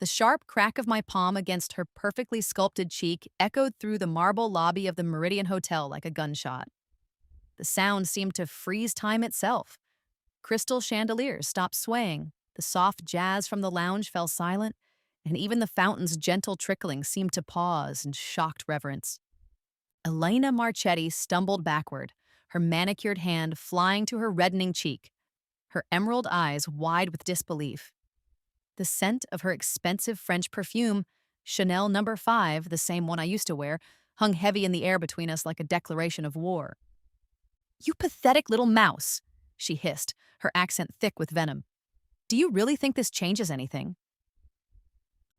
The sharp crack of my palm against her perfectly sculpted cheek echoed through the marble lobby of the Meridian Hotel like a gunshot. The sound seemed to freeze time itself. Crystal chandeliers stopped swaying, the soft jazz from the lounge fell silent, and even the fountain's gentle trickling seemed to pause in shocked reverence. Elena Marchetti stumbled backward, her manicured hand flying to her reddening cheek, her emerald eyes wide with disbelief. The scent of her expensive French perfume, Chanel No. 5, the same one I used to wear, hung heavy in the air between us like a declaration of war. "You pathetic little mouse," she hissed, her accent thick with venom. "Do you really think this changes anything?"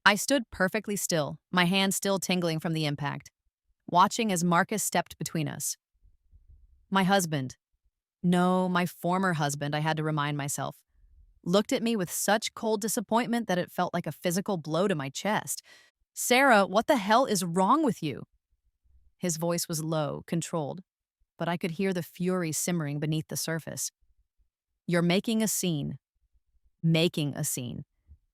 I stood perfectly still, my hand still tingling from the impact, watching as Marcus stepped between us. My husband, no, my former husband, I had to remind myself, looked at me with such cold disappointment that it felt like a physical blow to my chest. "Sarah, what the hell is wrong with you?" His voice was low, controlled, but I could hear the fury simmering beneath the surface. "You're making a scene." Making a scene.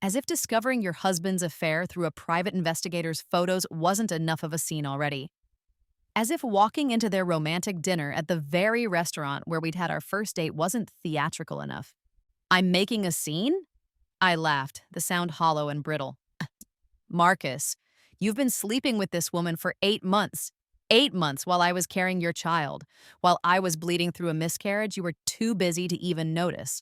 As if discovering your husband's affair through a private investigator's photos wasn't enough of a scene already. As if walking into their romantic dinner at the very restaurant where we'd had our first date wasn't theatrical enough. "I'm making a scene?" I laughed, the sound hollow and brittle. "Marcus, you've been sleeping with this woman for 8 months. 8 months while I was carrying your child. While I was bleeding through a miscarriage, you were too busy to even notice."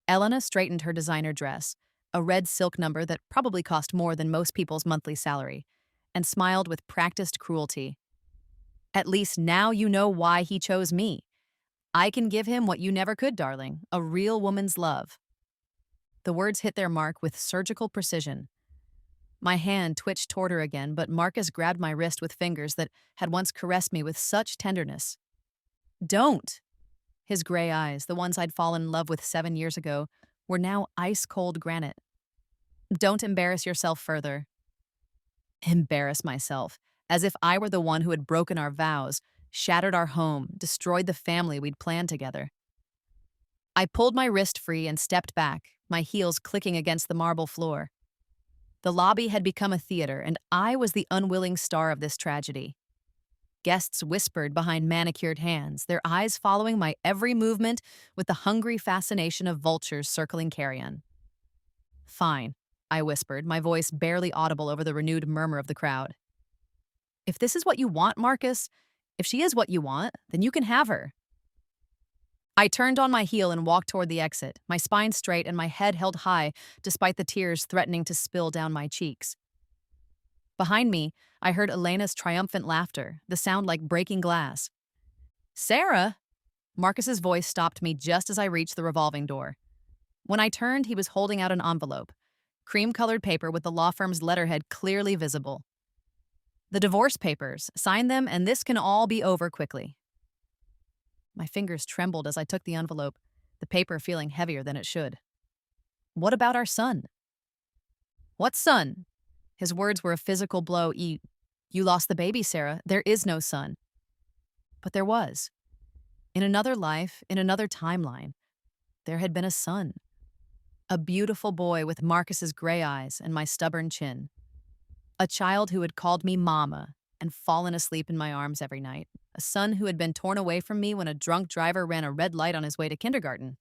Elena straightened her designer dress, a red silk number that probably cost more than most people's monthly salary, and smiled with practiced cruelty. "At least now you know why he chose me. I can give him what you never could, darling, a real woman's love." The words hit their mark with surgical precision. My hand twitched toward her again, but Marcus grabbed my wrist with fingers that had once caressed me with such tenderness. "Don't!" His gray eyes, the ones I'd fallen in love with 7 years ago, were now ice-cold granite. "Don't embarrass yourself further." Embarrass myself, as if I were the one who had broken our vows, shattered our home, destroyed the family we'd planned together. I pulled my wrist free and stepped back, my heels clicking against the marble floor. The lobby had become a theater, and I was the unwilling star of this tragedy. Guests whispered behind manicured hands, their eyes following my every movement with the hungry fascination of vultures circling carrion. "Fine," I whispered, my voice barely audible over the renewed murmur of the crowd. "If this is what you want, Marcus, if she is what you want, then you can have her." I turned on my heel and walked toward the exit, my spine straight and my head held high despite the tears threatening to spill down my cheeks. Behind me, I heard Elena's triumphant laughter, the sound like breaking glass. "Sarah!" Marcus's voice stopped me just as I reached the revolving door. When I turned, he was holding out an envelope, cream-colored paper with the law firm's letterhead clearly visible. "The divorce papers. Sign them, and this can all be over quickly." My fingers trembled as I took the envelope, the paper feeling heavier than it should. "What about our son?" "What son?" His words were a physical blow. You lost the baby, Sarah. There is no son." But there was. In another life, in another timeline, there had been a son. A beautiful boy with Marcus's gray eyes and my stubborn chin. A child who had called me mama and fallen asleep in my arms every night. A son who had been torn away from me when a drunk driver ran a red light on his way to kindergarten.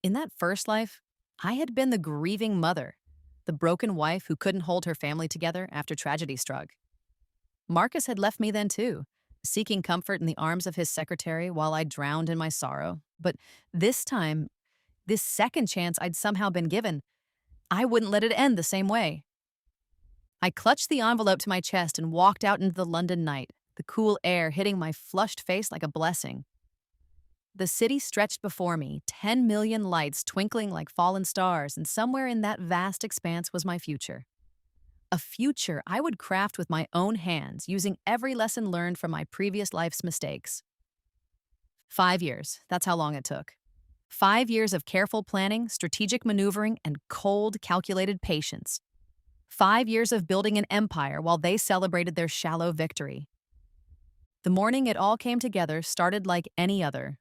In that first life, I had been the grieving mother, the broken wife who couldn't hold her family together after tragedy struck. Marcus had left me then too, seeking comfort in the arms of his secretary while I drowned in my sorrow. But this time, this second chance I'd somehow been given, I wouldn't let it end the same way. I clutched the envelope to my chest and walked out into the London night, the cool air hitting my flushed face like a blessing. The city stretched before me, 10 million lights twinkling like fallen stars, and somewhere in that vast expanse was my future. A future I would craft with my own hands, using every lesson learned from my previous life's mistakes. 5 years, that's how long it took. 5 years of careful planning, strategic maneuvering, and cold, calculated patience. 5 years of building an empire while they celebrated their shallow victory. The morning it all came together started like any other.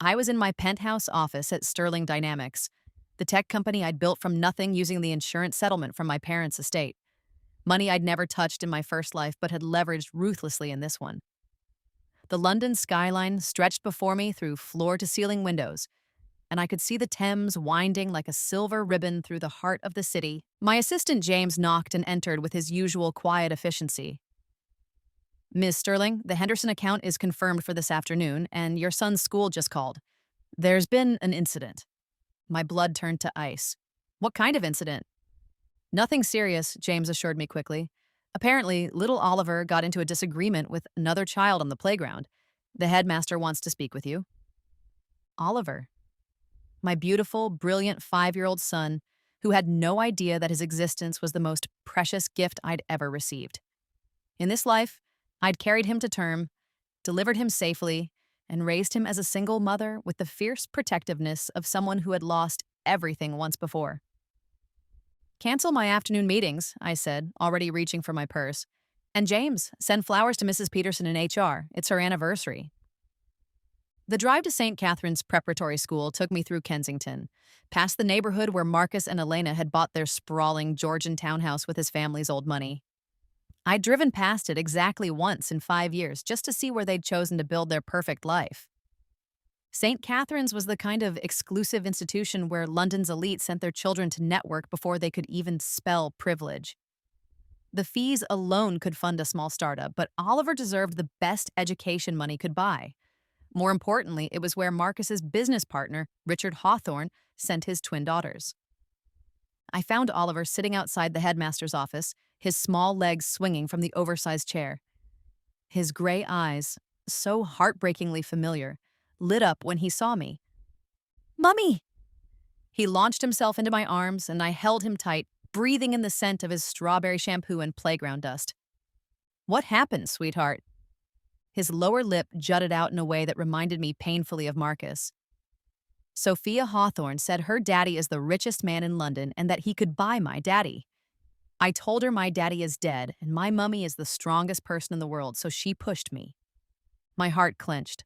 I was in my penthouse office at Sterling Dynamics, The tech company I'd built from nothing using the insurance settlement from my parents' estate. Money I'd never touched in my first life but had leveraged ruthlessly in this one. The London skyline stretched before me through floor-to-ceiling windows, and I could see the Thames winding like a silver ribbon through the heart of the city. My assistant James knocked and entered with his usual quiet efficiency. "Ms. Sterling, the Henderson account is confirmed for this afternoon, and your son's school just called. There's been an incident." My blood turned to ice. "What kind of incident?" "Nothing serious," James assured me quickly. "Apparently, little Oliver got into a disagreement with another child on the playground. The headmaster wants to speak with you." Oliver. My beautiful, brilliant 5-year-old son, who had no idea that his existence was the most precious gift I'd ever received. In this life, I'd carried him to term, delivered him safely, and raised him as a single mother with the fierce protectiveness of someone who had lost everything once before. "Cancel my afternoon meetings," I said, already reaching for my purse. "And James, send flowers to Mrs. Peterson in HR. It's her anniversary." The drive to St. Catherine's Preparatory School took me through Kensington, past the neighborhood where Marcus and Elena had bought their sprawling Georgian townhouse with his family's old money. I'd driven past it exactly once in 5 years just to see where they'd chosen to build their perfect life. St. Catherine's was the kind of exclusive institution where London's elite sent their children to network before they could even spell privilege. The fees alone could fund a small startup, but Oliver deserved the best education money could buy. More importantly, it was where Marcus's business partner, Richard Hawthorne, sent his twin daughters. I found Oliver sitting outside the headmaster's office, his small legs swinging from the oversized chair. His gray eyes, so heartbreakingly familiar, lit up when he saw me. "Mummy!" He launched himself into my arms, and I held him tight, breathing in the scent of his strawberry shampoo and playground dust. "What happened, sweetheart?" His lower lip jutted out in a way that reminded me painfully of Marcus. "Sophia Hawthorne said her daddy is the richest man in London and that he could buy my daddy. I told her my daddy is dead and my mummy is the strongest person in the world, so she pushed me." My heart clenched.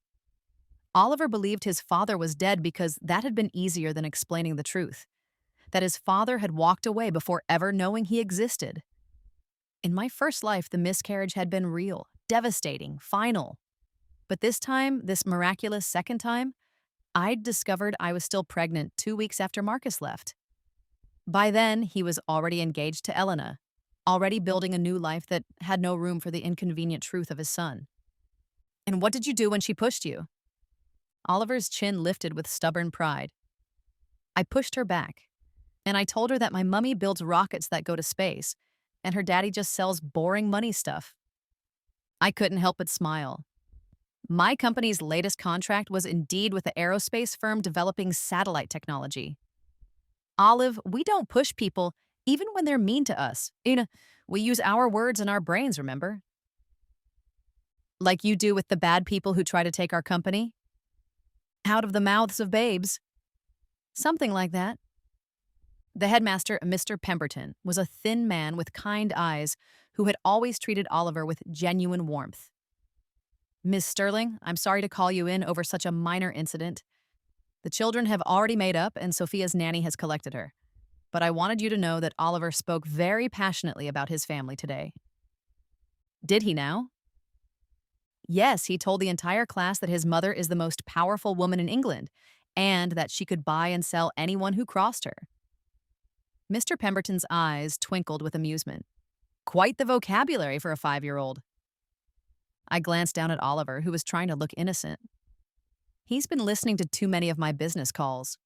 Oliver believed his father was dead because that had been easier than explaining the truth. That his father had walked away before ever knowing he existed. In my first life, the miscarriage had been real, devastating, final. But this time, this miraculous second time, I'd discovered I was still pregnant 2 weeks after Marcus left. By then, he was already engaged to Elena, already building a new life that had no room for the inconvenient truth of his son. "And what did you do when she pushed you?" Oliver's chin lifted with stubborn pride. "I pushed her back, and I told her that my mummy builds rockets that go to space, and her daddy just sells boring money stuff." I couldn't help but smile. My company's latest contract was indeed with the aerospace firm developing satellite technology. "Olive, we don't push people, even when they're mean to us. We use our words and our brains, remember? Like you do with the bad people who try to take our company? Out of the mouths of babes." Something like that. The headmaster, Mr. Pemberton, was a thin man with kind eyes who had always treated Oliver with genuine warmth. "Miss Sterling, I'm sorry to call you in over such a minor incident. The children have already made up and Sophia's nanny has collected her. But I wanted you to know that Oliver spoke very passionately about his family today." "Did he now?" "Yes, he told the entire class that his mother is the most powerful woman in England and that she could buy and sell anyone who crossed her." Mr. Pemberton's eyes twinkled with amusement. Quite the vocabulary for a 5-year-old. I glanced down at Oliver, who was trying to look innocent. "He's been listening to too many of my business calls."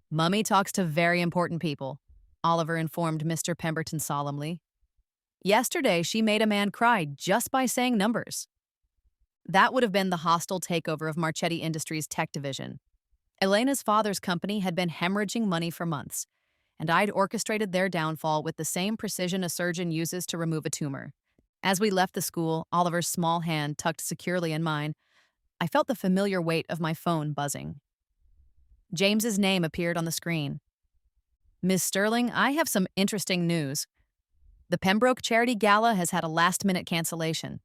"Mummy talks to very important people," Oliver informed Mr. Pemberton solemnly. "Yesterday, she made a man cry just by saying numbers." That would have been the hostile takeover of Marchetti Industries' tech division. Elena's father's company had been hemorrhaging money for months, and I'd orchestrated their downfall with the same precision a surgeon uses to remove a tumor. As we left the school, Oliver's small hand tucked securely in mine, I felt the familiar weight of my phone buzzing. James's name appeared on the screen. "Miss Sterling, I have some interesting news. The Pembroke Charity Gala has had a last-minute cancellation.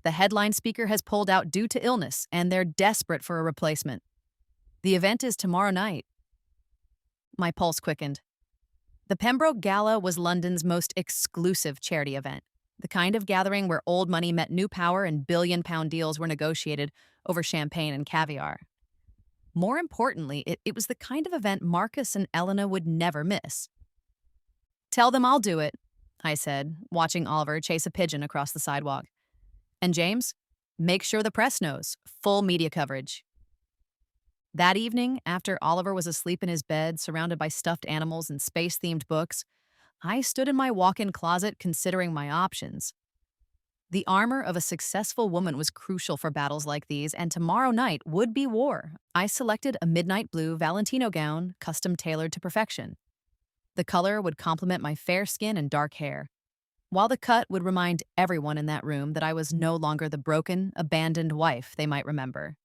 The headline speaker has pulled out due to illness, and they're desperate for a replacement. The event is tomorrow night." My pulse quickened. The Pembroke Gala was London's most exclusive charity event, the kind of gathering where old money met new power and billion-pound deals were negotiated over champagne and caviar. More importantly, it was the kind of event Marcus and Elena would never miss. Tell them I'll do it, I said, watching Oliver chase a pigeon across the sidewalk. And James, make sure the press knows. Full media coverage. That evening, after Oliver was asleep in his bed, surrounded by stuffed animals and space-themed books, I stood in my walk-in closet considering my options. The armor of a successful woman was crucial for battles like these, and tomorrow night would be war. I selected a midnight blue Valentino gown, custom-tailored to perfection. The color would complement my fair skin and dark hair, while the cut would remind everyone in that room that I was no longer the broken, abandoned wife they might remember.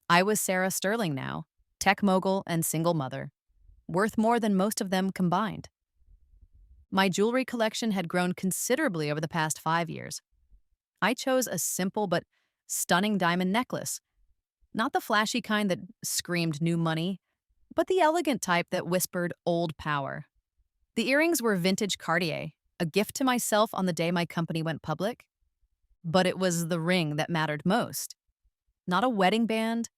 I was Sarah Sterling now, tech mogul and single mother, worth more than most of them combined. My jewelry collection had grown considerably over the past 5 years. I chose a simple but stunning diamond necklace, not the flashy kind that screamed new money, but the elegant type that whispered old power. The earrings were vintage Cartier, a gift to myself on the day my company went public. But it was the ring that mattered most. Not a wedding band.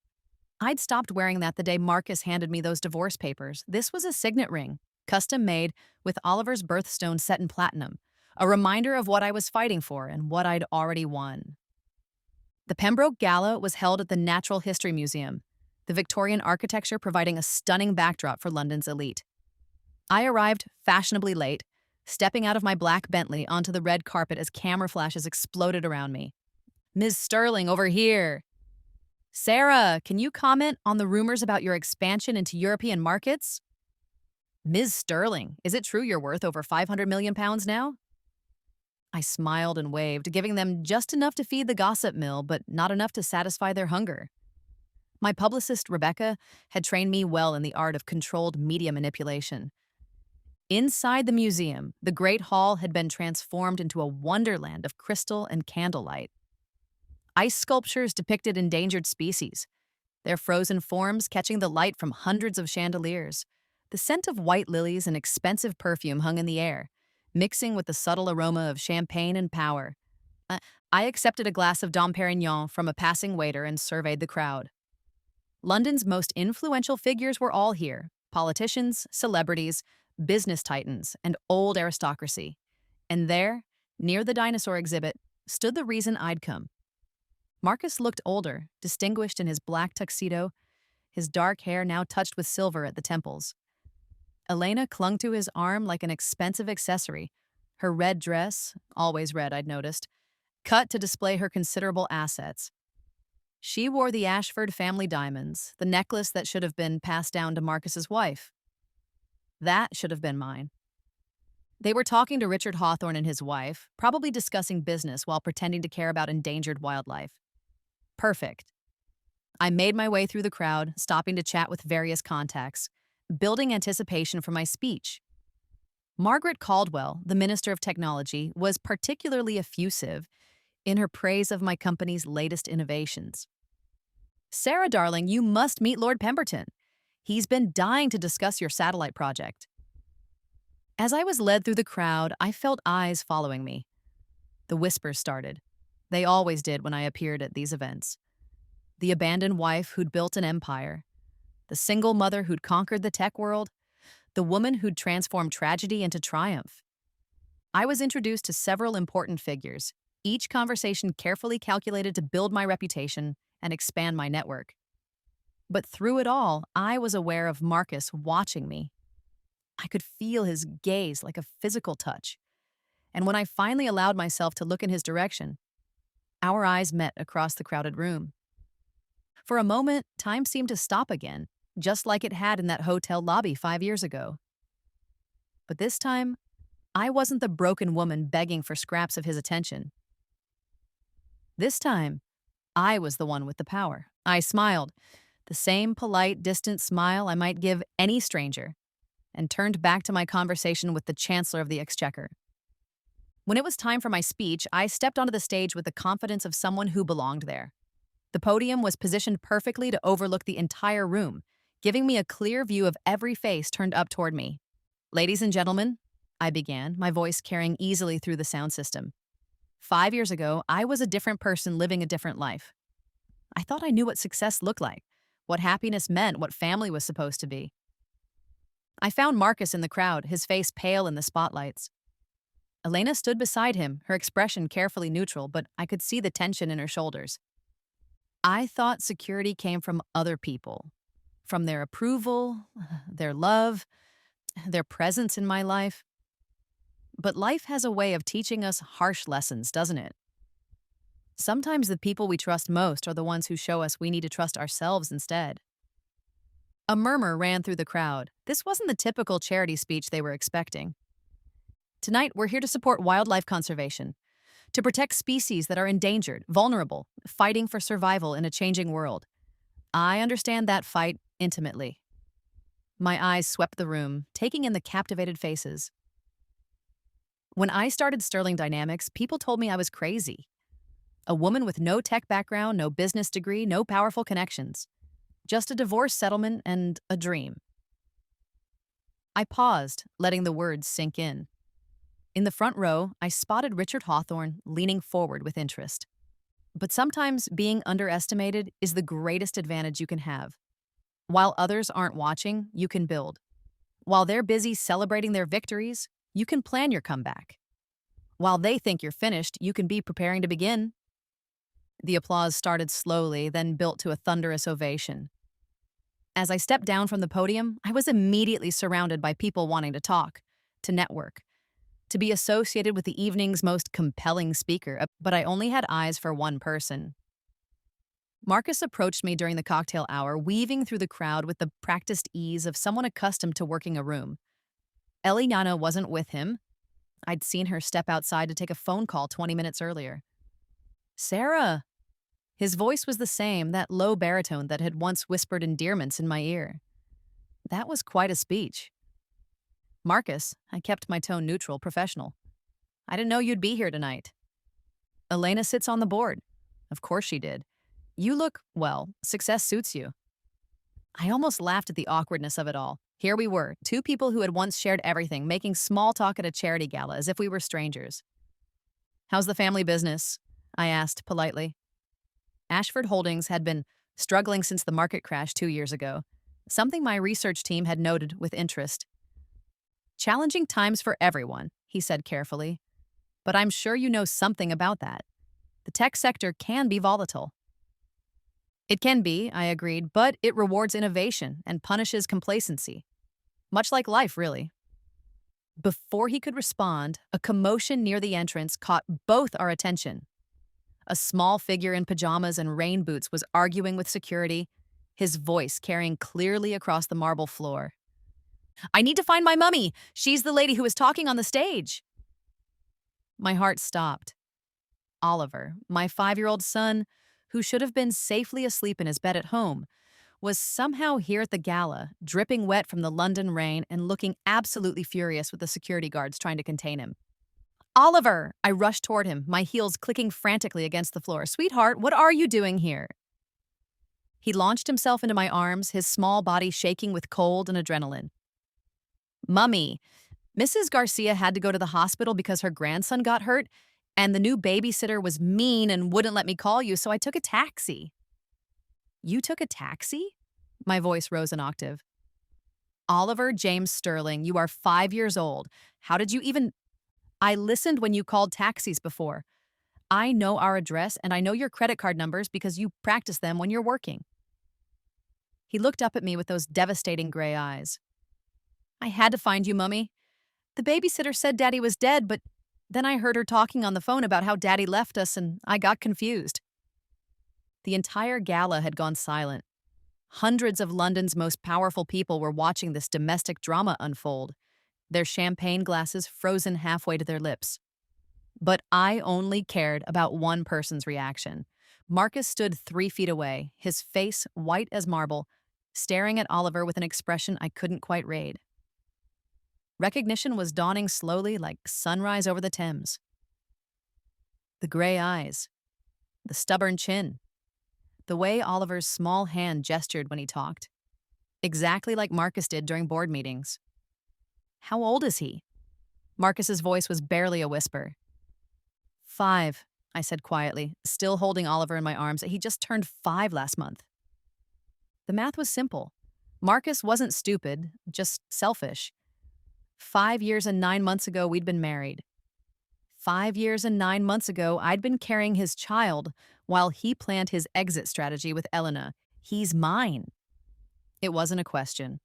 I'd stopped wearing that the day Marcus handed me those divorce papers. This was a signet ring, custom made with Oliver's birthstone set in platinum, a reminder of what I was fighting for and what I'd already won. The Pembroke Gala was held at the Natural History Museum, the Victorian architecture providing a stunning backdrop for London's elite. I arrived fashionably late, stepping out of my black Bentley onto the red carpet as camera flashes exploded around me. Ms. Sterling, over here. Sarah, can you comment on the rumors about your expansion into European markets? Ms. Sterling, is it true you're worth over £500 million now? I smiled and waved, giving them just enough to feed the gossip mill, but not enough to satisfy their hunger. My publicist, Rebecca, had trained me well in the art of controlled media manipulation. Inside the museum, the Great Hall had been transformed into a wonderland of crystal and candlelight. Ice sculptures depicted endangered species, their frozen forms catching the light from hundreds of chandeliers. The scent of white lilies and expensive perfume hung in the air, mixing with the subtle aroma of champagne and power. I accepted a glass of Dom Perignon from a passing waiter and surveyed the crowd. London's most influential figures were all here: politicians, celebrities, business titans, and old aristocracy. And there, near the dinosaur exhibit, stood the reason I'd come. Marcus looked older, distinguished in his black tuxedo, his dark hair now touched with silver at the temples. Elena clung to his arm like an expensive accessory, her red dress, always red I'd noticed, cut to display her considerable assets. She wore the Ashford family diamonds, the necklace that should have been passed down to Marcus's wife. That should have been mine. They were talking to Richard Hawthorne and his wife, probably discussing business while pretending to care about endangered wildlife. Perfect. I made my way through the crowd, stopping to chat with various contacts, building anticipation for my speech. Margaret Caldwell, the Minister of Technology, was particularly effusive in her praise of my company's latest innovations. Sarah, darling, you must meet Lord Pemberton. He's been dying to discuss your satellite project. As I was led through the crowd, I felt eyes following me. The whispers started. They always did when I appeared at these events. The abandoned wife who'd built an empire, the single mother who'd conquered the tech world, the woman who'd transformed tragedy into triumph. I was introduced to several important figures, each conversation carefully calculated to build my reputation and expand my network. But through it all, I was aware of Marcus watching me. I could feel his gaze like a physical touch. And when I finally allowed myself to look in his direction, our eyes met across the crowded room. For a moment, time seemed to stop again, just like it had in that hotel lobby 5 years ago. But this time, I wasn't the broken woman begging for scraps of his attention. This time, I was the one with the power. I smiled, the same polite, distant smile I might give any stranger, and turned back to my conversation with the Chancellor of the Exchequer. When it was time for my speech, I stepped onto the stage with the confidence of someone who belonged there. The podium was positioned perfectly to overlook the entire room, giving me a clear view of every face turned up toward me. "Ladies and gentlemen," I began, my voice carrying easily through the sound system. 5 years ago, I was a different person living a different life. I thought I knew what success looked like, what happiness meant, what family was supposed to be. I found Marcus in the crowd, his face pale in the spotlights. Elena stood beside him, her expression carefully neutral, but I could see the tension in her shoulders. I thought security came from other people, from their approval, their love, their presence in my life. But life has a way of teaching us harsh lessons, doesn't it? Sometimes the people we trust most are the ones who show us we need to trust ourselves instead. A murmur ran through the crowd. This wasn't the typical charity speech they were expecting. "Tonight, we're here to support wildlife conservation, to protect species that are endangered, vulnerable, fighting for survival in a changing world. I understand that fight intimately." My eyes swept the room, taking in the captivated faces. When I started Sterling Dynamics, people told me I was crazy. A woman with no tech background, no business degree, no powerful connections. Just a divorce settlement and a dream. I paused, letting the words sink in. In the front row, I spotted Richard Hawthorne leaning forward with interest. But sometimes being underestimated is the greatest advantage you can have. While others aren't watching, you can build. While they're busy celebrating their victories, you can plan your comeback. While they think you're finished, you can be preparing to begin. The applause started slowly, then built to a thunderous ovation. As I stepped down from the podium, I was immediately surrounded by people wanting to talk, to network, to be associated with the evening's most compelling speaker, but I only had eyes for one person. Marcus approached me during the cocktail hour, weaving through the crowd with the practiced ease of someone accustomed to working a room. Eliana wasn't with him. I'd seen her step outside to take a phone call 20 minutes earlier. "Sarah!" His voice was the same, that low baritone that had once whispered endearments in my ear. That was quite a speech. "Marcus," I kept my tone neutral, professional. "I didn't know you'd be here tonight." "Elena sits on the board." Of course she did. "You look, well, success suits you." I almost laughed at the awkwardness of it all. Here we were, two people who had once shared everything, making small talk at a charity gala as if we were strangers. "How's the family business?" I asked politely. Ashford Holdings had been struggling since the market crash 2 years ago, something my research team had noted with interest. "Challenging times for everyone," he said carefully. "But I'm sure you know something about that. The tech sector can be volatile." "It can be," I agreed, "but it rewards innovation and punishes complacency. Much like life, really." Before he could respond, a commotion near the entrance caught both our attention. A small figure in pajamas and rain boots was arguing with security, his voice carrying clearly across the marble floor. "I need to find my mummy! She's the lady who was talking on the stage!" My heart stopped. Oliver, my 5-year-old son, who should have been safely asleep in his bed at home, was somehow here at the gala, dripping wet from the London rain and looking absolutely furious with the security guards trying to contain him. "Oliver!" I rushed toward him, my heels clicking frantically against the floor. "Sweetheart, what are you doing here?" He launched himself into my arms, his small body shaking with cold and adrenaline. "Mummy, Mrs. Garcia had to go to the hospital because her grandson got hurt, and the new babysitter was mean and wouldn't let me call you, so I took a taxi." "You took a taxi?" My voice rose an octave. "Oliver James Sterling, you are 5 years old. How did you even—" "I listened when you called taxis before. I know our address and I know your credit card numbers because you practice them when you're working." He looked up at me with those devastating gray eyes. "I had to find you, Mummy. The babysitter said Daddy was dead, but then I heard her talking on the phone about how Daddy left us and I got confused." The entire gala had gone silent. Hundreds of London's most powerful people were watching this domestic drama unfold, their champagne glasses frozen halfway to their lips. But I only cared about one person's reaction. Marcus stood 3 feet away, his face white as marble, staring at Oliver with an expression I couldn't quite read. Recognition was dawning slowly like sunrise over the Thames. The gray eyes, the stubborn chin, the way Oliver's small hand gestured when he talked. exactly like Marcus did during board meetings. How old is he? Marcus's voice was barely a whisper. 5, I said quietly, still holding Oliver in my arms. He just turned 5 last month. The math was simple. Marcus wasn't stupid, just selfish. 5 years and 9 months ago, we'd been married. 5 years and 9 months ago, I'd been carrying his child while he planned his exit strategy with Elena. He's mine. It wasn't a question.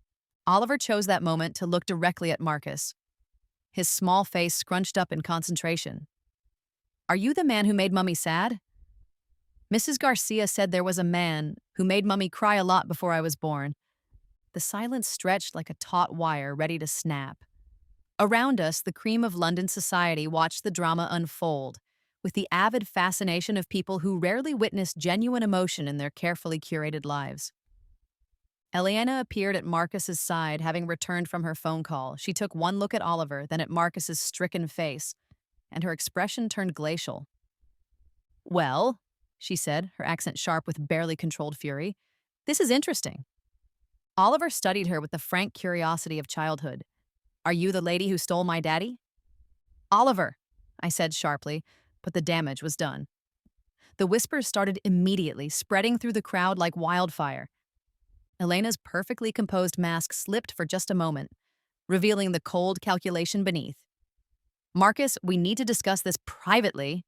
Oliver chose that moment to look directly at Marcus, his small face scrunched up in concentration. Are you the man who made Mummy sad? Mrs. Garcia said there was a man who made Mummy cry a lot before I was born. The silence stretched like a taut wire ready to snap. Around us, the cream of London society watched the drama unfold, with the avid fascination of people who rarely witness genuine emotion in their carefully curated lives. Elena appeared at Marcus's side, having returned from her phone call. She took one look at Oliver, then at Marcus's stricken face, and her expression turned glacial. Well, she said, her accent sharp with barely controlled fury, this is interesting. Oliver studied her with the frank curiosity of childhood. Are you the lady who stole my daddy? Oliver, I said sharply, but the damage was done. The whispers started immediately, spreading through the crowd like wildfire. Elena's perfectly composed mask slipped for just a moment, revealing the cold calculation beneath. Marcus, we need to discuss this privately.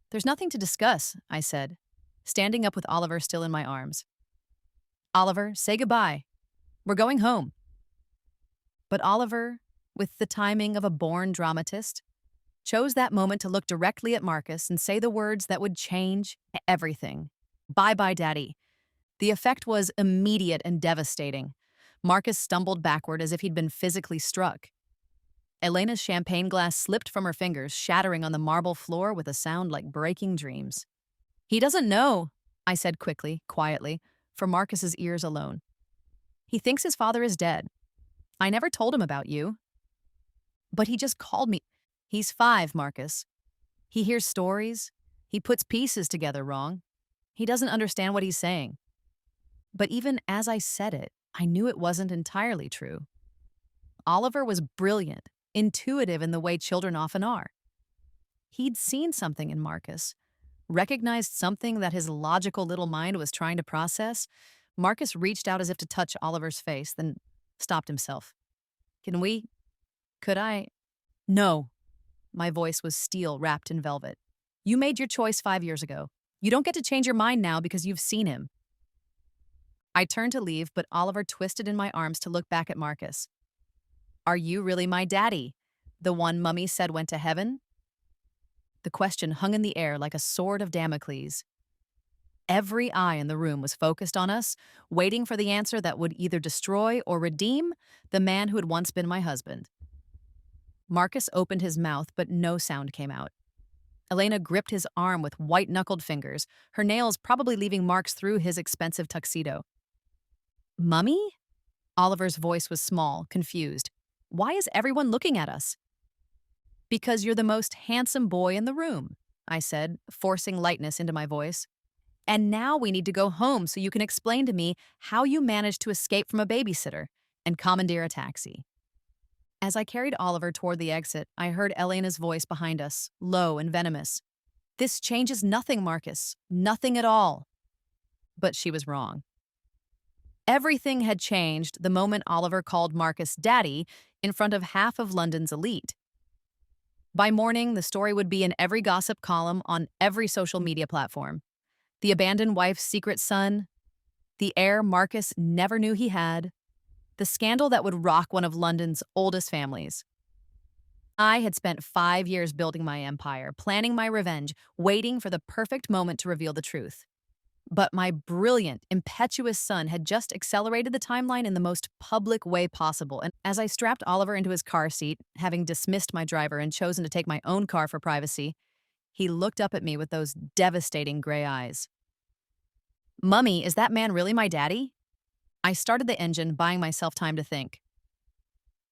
There's nothing to discuss, I said, standing up with Oliver still in my arms. Oliver, say goodbye. We're going home. But Oliver, with the timing of a born dramatist, chose that moment to look directly at Marcus and say the words that would change everything. Bye-bye, Daddy. The effect was immediate and devastating. Marcus stumbled backward as if he'd been physically struck. Elena's champagne glass slipped from her fingers, shattering on the marble floor with a sound like breaking dreams. He doesn't know, I said quickly, quietly, for Marcus's ears alone. He thinks his father is dead. I never told him about you. But he just called me. He's 5, Marcus. He hears stories. He puts pieces together wrong. He doesn't understand what he's saying. But even as I said it, I knew it wasn't entirely true. Oliver was brilliant, intuitive in the way children often are. He'd seen something in Marcus, recognized something that his logical little mind was trying to process. Marcus reached out as if to touch Oliver's face, then stopped himself. Could I? No. My voice was steel wrapped in velvet. You made your choice 5 years ago. You don't get to change your mind now because you've seen him. I turned to leave, but Oliver twisted in my arms to look back at Marcus. Are you really my daddy? The one Mummy said went to heaven? The question hung in the air like a sword of Damocles. Every eye in the room was focused on us, waiting for the answer that would either destroy or redeem the man who had once been my husband. Marcus opened his mouth, but no sound came out. Elena gripped his arm with white-knuckled fingers, her nails probably leaving marks through his expensive tuxedo. Mummy? Oliver's voice was small, confused. Why is everyone looking at us? Because you're the most handsome boy in the room, I said, forcing lightness into my voice. And now we need to go home so you can explain to me how you managed to escape from a babysitter and commandeer a taxi. As I carried Oliver toward the exit, I heard Elena's voice behind us, low and venomous. This changes nothing, Marcus. Nothing at all. But she was wrong. Everything had changed the moment Oliver called Marcus daddy in front of half of London's elite. By morning, the story would be in every gossip column on every social media platform. The abandoned wife's secret son, the heir Marcus never knew he had, the scandal that would rock one of London's oldest families. I had spent 5 years building my empire, planning my revenge, waiting for the perfect moment to reveal the truth. But my brilliant, impetuous son had just accelerated the timeline in the most public way possible, and as I strapped Oliver into his car seat, having dismissed my driver and chosen to take my own car for privacy, he looked up at me with those devastating gray eyes. Mummy, is that man really my daddy? I started the engine, buying myself time to think.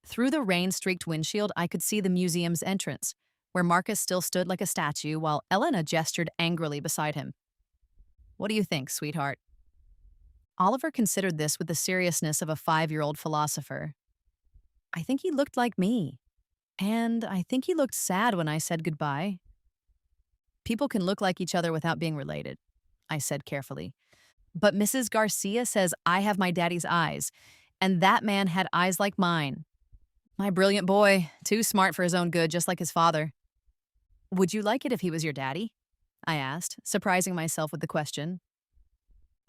Through the rain-streaked windshield, I could see the museum's entrance, where Marcus still stood like a statue while Elena gestured angrily beside him. What do you think, sweetheart? Oliver considered this with the seriousness of a 5-year-old philosopher. I think he looked like me. And I think he looked sad when I said goodbye. People can look like each other without being related, I said carefully. But Mrs. Garcia says I have my daddy's eyes, and that man had eyes like mine. My brilliant boy, too smart for his own good, just like his father. Would you like it if he was your daddy? I asked, surprising myself with the question.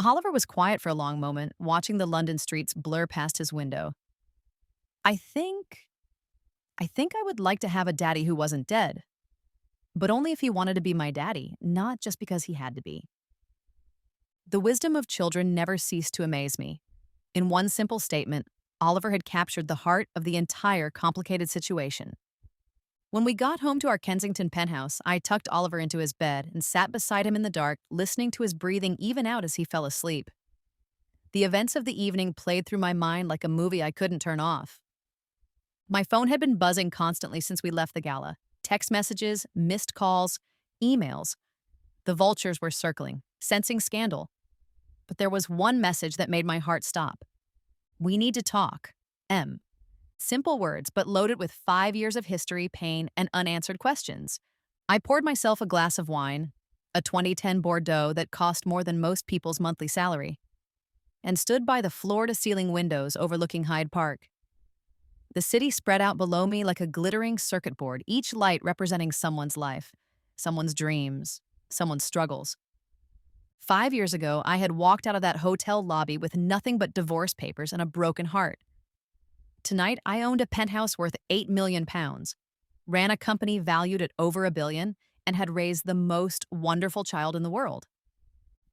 Oliver was quiet for a long moment, watching the London streets blur past his window. I think I would like to have a daddy who wasn't dead, but only if he wanted to be my daddy, not just because he had to be. The wisdom of children never ceased to amaze me. In one simple statement, Oliver had captured the heart of the entire complicated situation. When we got home to our Kensington penthouse, I tucked Oliver into his bed and sat beside him in the dark, listening to his breathing even out as he fell asleep. The events of the evening played through my mind like a movie I couldn't turn off. My phone had been buzzing constantly since we left the gala. Text messages, missed calls, emails. The vultures were circling, sensing scandal. But there was one message that made my heart stop. We need to talk. M. Simple words, but loaded with 5 years of history, pain, and unanswered questions. I poured myself a glass of wine, a 2010 Bordeaux that cost more than most people's monthly salary, and stood by the floor-to-ceiling windows overlooking Hyde Park. The city spread out below me like a glittering circuit board, each light representing someone's life, someone's dreams, someone's struggles. 5 years ago, I had walked out of that hotel lobby with nothing but divorce papers and a broken heart. Tonight, I owned a penthouse worth £8 million, ran a company valued at over $1 billion, and had raised the most wonderful child in the world.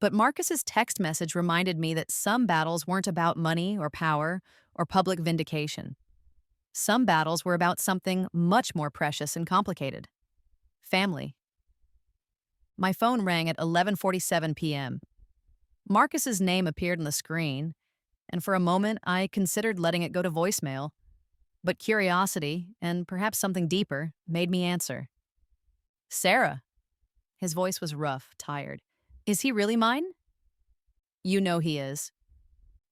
But Marcus's text message reminded me that some battles weren't about money or power or public vindication. Some battles were about something much more precious and complicated. Family. My phone rang at 11:47 p.m. Marcus's name appeared on the screen, and for a moment I considered letting it go to voicemail. But curiosity, and perhaps something deeper, made me answer. Sarah. His voice was rough, tired. Is he really mine? You know he is.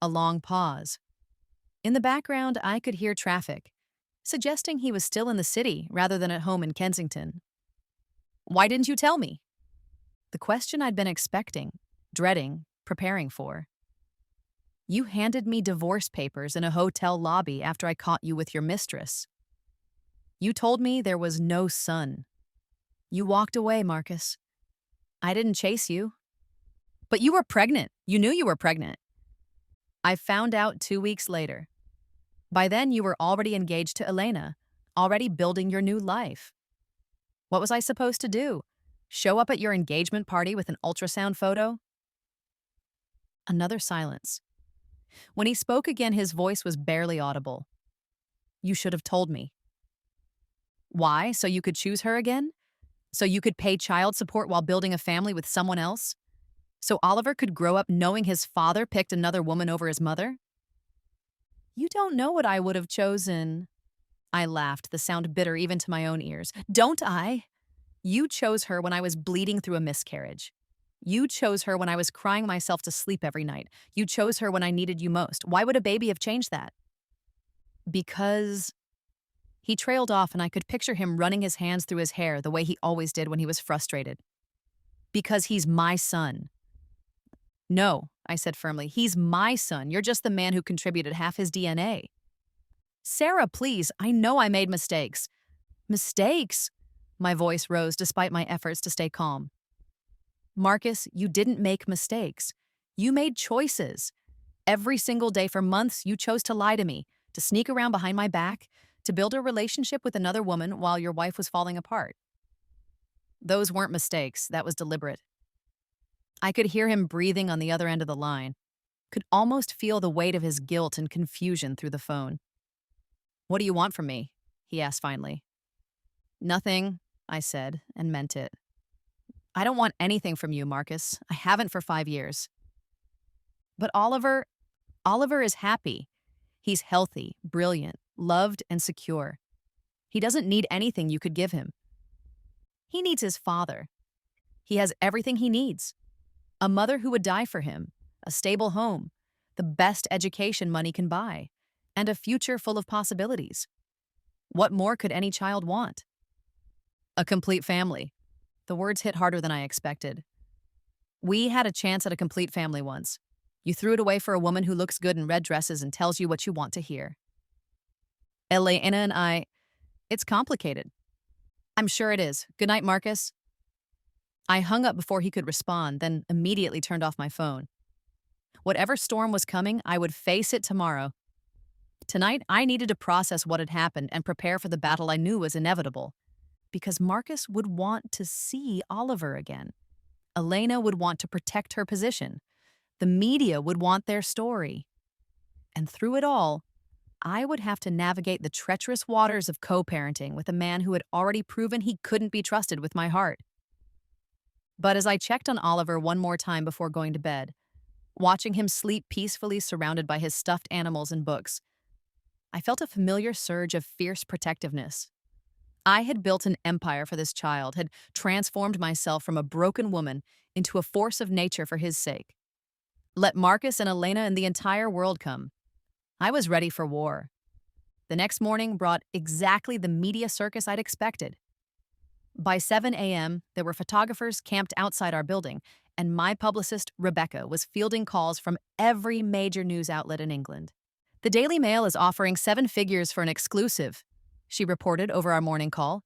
A long pause. In the background, I could hear traffic, suggesting he was still in the city rather than at home in Kensington. Why didn't you tell me? The question I'd been expecting, dreading, preparing for. You handed me divorce papers in a hotel lobby after I caught you with your mistress. You told me there was no son. You walked away, Marcus. I didn't chase you. But you were pregnant. You knew you were pregnant. I found out 2 weeks later. By then, you were already engaged to Elena, already building your new life. What was I supposed to do? Show up at your engagement party with an ultrasound photo? Another silence. When he spoke again, his voice was barely audible. You should have told me. Why? So you could choose her again? So you could pay child support while building a family with someone else? So Oliver could grow up knowing his father picked another woman over his mother? You don't know what I would have chosen. I laughed, the sound bitter even to my own ears. Don't I? You chose her when I was bleeding through a miscarriage. You chose her when I was crying myself to sleep every night. You chose her when I needed you most. Why would a baby have changed that? Because... He trailed off, and I could picture him running his hands through his hair the way he always did when he was frustrated. Because he's my son. No, I said firmly, he's my son. You're just the man who contributed half his DNA. Sarah, please, I know I made mistakes. Mistakes? My voice rose despite my efforts to stay calm. Marcus, you didn't make mistakes. You made choices. Every single day for months, you chose to lie to me, to sneak around behind my back, to build a relationship with another woman while your wife was falling apart. Those weren't mistakes. That was deliberate. I could hear him breathing on the other end of the line, could almost feel the weight of his guilt and confusion through the phone. What do you want from me? He asked finally. Nothing, I said, and meant it. I don't want anything from you, Marcus. I haven't for 5 years. But Oliver is happy. He's healthy, brilliant, loved, and secure. He doesn't need anything you could give him. He needs his father. He has everything he needs. A mother who would die for him, a stable home, the best education money can buy, and a future full of possibilities. What more could any child want? A complete family. The words hit harder than I expected. We had a chance at a complete family once. You threw it away for a woman who looks good in red dresses and tells you what you want to hear. Elena and I, it's complicated. I'm sure it is. Good night, Marcus. I hung up before he could respond, then immediately turned off my phone. Whatever storm was coming, I would face it tomorrow. Tonight, I needed to process what had happened and prepare for the battle I knew was inevitable. Because Marcus would want to see Oliver again. Elena would want to protect her position. The media would want their story. And through it all, I would have to navigate the treacherous waters of co-parenting with a man who had already proven he couldn't be trusted with my heart. But as I checked on Oliver one more time before going to bed, watching him sleep peacefully surrounded by his stuffed animals and books, I felt a familiar surge of fierce protectiveness. I had built an empire for this child, had transformed myself from a broken woman into a force of nature for his sake. Let Marcus and Elena and the entire world come. I was ready for war. The next morning brought exactly the media circus I'd expected. By 7 a.m., there were photographers camped outside our building, and my publicist, Rebecca, was fielding calls from every major news outlet in England. The Daily Mail is offering 7 figures for an exclusive, she reported over our morning call.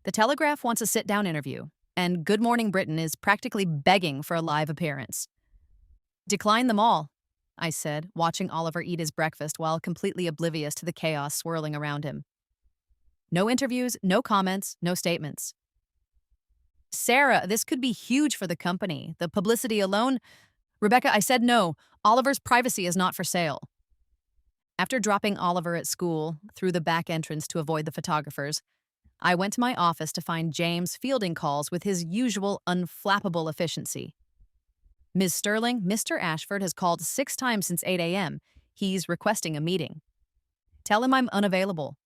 The Telegraph wants a sit-down interview, and Good Morning Britain is practically begging for a live appearance. Decline them all, I said, watching Oliver eat his breakfast while completely oblivious to the chaos swirling around him. No interviews, no comments, no statements. Sarah, this could be huge for the company. The publicity alone. Rebecca, I said no. Oliver's privacy is not for sale. After dropping Oliver at school through the back entrance to avoid the photographers, I went to my office to find James fielding calls with his usual unflappable efficiency. Ms. Sterling, Mr. Ashford has called 6 times since 8 a.m. He's requesting a meeting. Tell him I'm unavailable.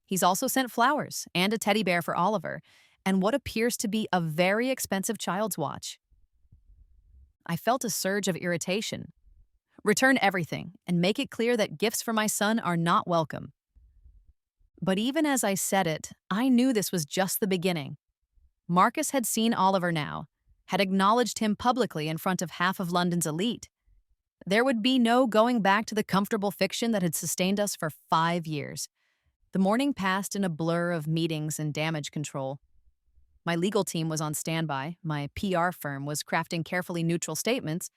He's also sent flowers and a teddy bear for Oliver, and what appears to be a very expensive child's watch. I felt a surge of irritation. Return everything and make it clear that gifts for my son are not welcome. But even as I said it, I knew this was just the beginning. Marcus had seen Oliver now, had acknowledged him publicly in front of half of London's elite. There would be no going back to the comfortable fiction that had sustained us for 5 years. The morning passed in a blur of meetings and damage control. My legal team was on standby, my PR firm was crafting carefully neutral statements,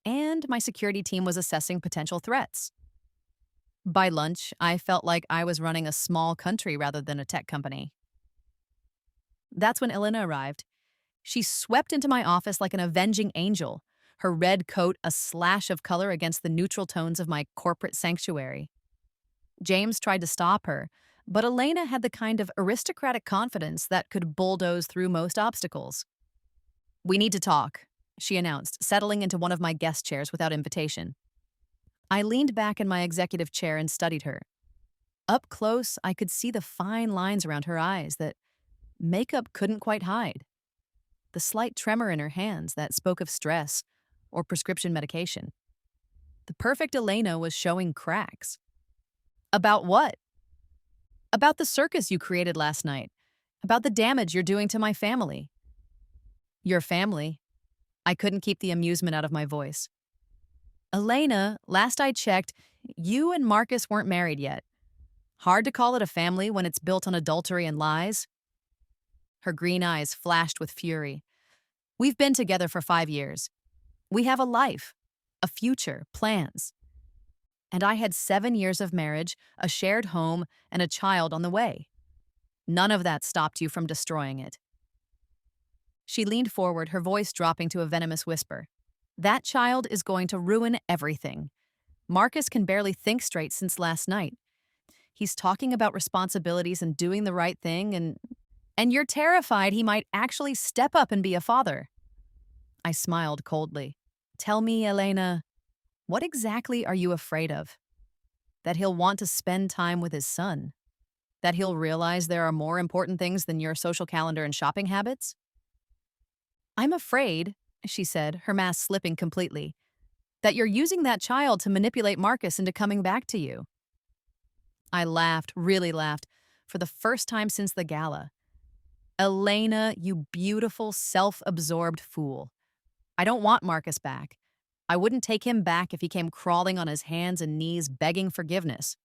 and my security team was assessing potential threats. By lunch, I felt like I was running a small country rather than a tech company. That's when Elena arrived. She swept into my office like an avenging angel, her red coat a slash of color against the neutral tones of my corporate sanctuary. James tried to stop her, but Elena had the kind of aristocratic confidence that could bulldoze through most obstacles. "We need to talk," she announced, settling into one of my guest chairs without invitation. I leaned back in my executive chair and studied her. Up close, I could see the fine lines around her eyes that makeup couldn't quite hide. The slight tremor in her hands that spoke of stress or prescription medication. The perfect Elena was showing cracks. About what? About the circus you created last night. About the damage you're doing to my family. Your family? I couldn't keep the amusement out of my voice. Elena, last I checked, you and Marcus weren't married yet. Hard to call it a family when it's built on adultery and lies. Her green eyes flashed with fury. We've been together for 5 years. We have a life, a future, plans. And I had 7 years of marriage, a shared home, and a child on the way. None of that stopped you from destroying it. She leaned forward, her voice dropping to a venomous whisper. That child is going to ruin everything. Marcus can barely think straight since last night. He's talking about responsibilities and doing the right thing, and you're terrified he might actually step up and be a father. I smiled coldly. Tell me, Elena, what exactly are you afraid of? That he'll want to spend time with his son? That he'll realize there are more important things than your social calendar and shopping habits? I'm afraid, she said, her mask slipping completely, That you're using that child to manipulate Marcus into coming back to you. I laughed, really laughed, for the first time since the gala. Elena, you beautiful, self-absorbed fool. I don't want Marcus back. I wouldn't take him back if he came crawling on his hands and knees begging forgiveness.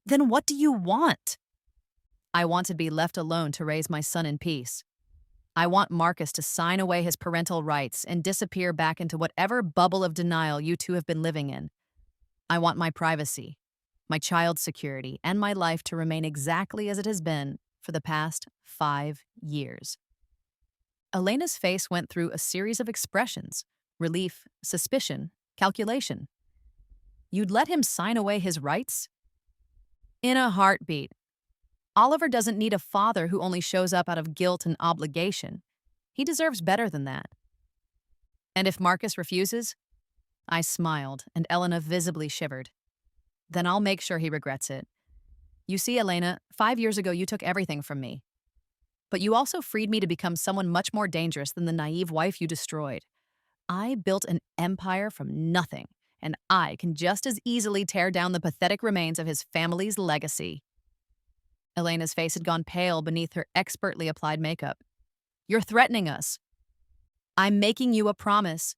Then what do you want? I want to be left alone to raise my son in peace. I want Marcus to sign away his parental rights and disappear back into whatever bubble of denial you two have been living in. I want my privacy, my child's security, and my life to remain exactly as it has been for the past 5 years. Elena's face went through a series of expressions: relief, suspicion, calculation. You'd let him sign away his rights? In a heartbeat. Oliver doesn't need a father who only shows up out of guilt and obligation. He deserves better than that. And if Marcus refuses? I smiled, and Elena visibly shivered. Then I'll make sure he regrets it. You see, Elena, 5 years ago you took everything from me. But you also freed me to become someone much more dangerous than the naive wife you destroyed. I built an empire from nothing, and I can just as easily tear down the pathetic remains of his family's legacy. Elena's face had gone pale beneath her expertly applied makeup. You're threatening us. I'm making you a promise.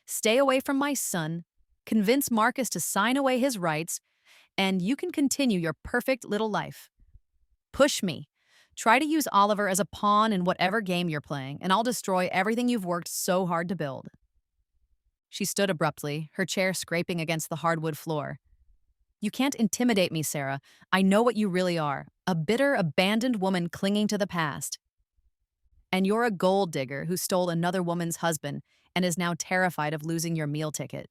Stay away from my son, convince Marcus to sign away his rights, and you can continue your perfect little life. Push me. Try to use Oliver as a pawn in whatever game you're playing, and I'll destroy everything you've worked so hard to build. She stood abruptly, her chair scraping against the hardwood floor. You can't intimidate me, Sarah. I know what you really are, a bitter, abandoned woman clinging to the past. And you're a gold digger who stole another woman's husband and is now terrified of losing your meal ticket.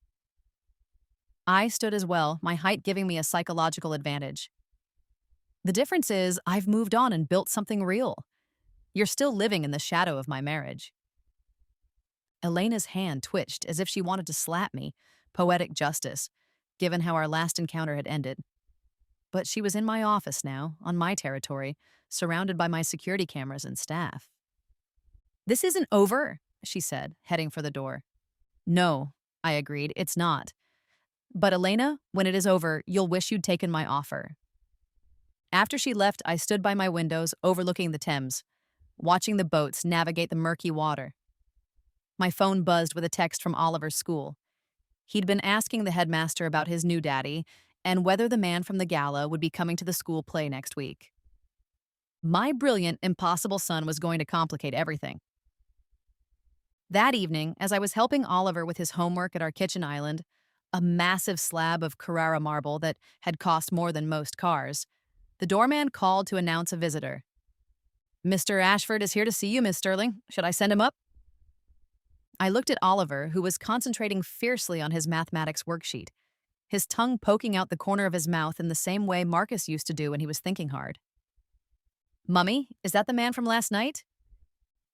I stood as well, my height giving me a psychological advantage. The difference is I've moved on and built something real. You're still living in the shadow of my marriage. Elena's hand twitched as if she wanted to slap me, poetic justice, given how our last encounter had ended. But she was in my office now, on my territory, surrounded by my security cameras and staff. This isn't over, she said, heading for the door. No, I agreed, it's not. But Elena, when it is over, you'll wish you'd taken my offer. After she left, I stood by my windows overlooking the Thames, watching the boats navigate the murky water. My phone buzzed with a text from Oliver's school. He'd been asking the headmaster about his new daddy and whether the man from the gala would be coming to the school play next week. My brilliant, impossible son was going to complicate everything. That evening, as I was helping Oliver with his homework at our kitchen island, a massive slab of Carrara marble that had cost more than most cars, the doorman called to announce a visitor. Mr. Ashford is here to see you, Miss Sterling. Should I send him up? I looked at Oliver, who was concentrating fiercely on his mathematics worksheet, his tongue poking out the corner of his mouth in the same way Marcus used to do when he was thinking hard. Mummy, is that the man from last night?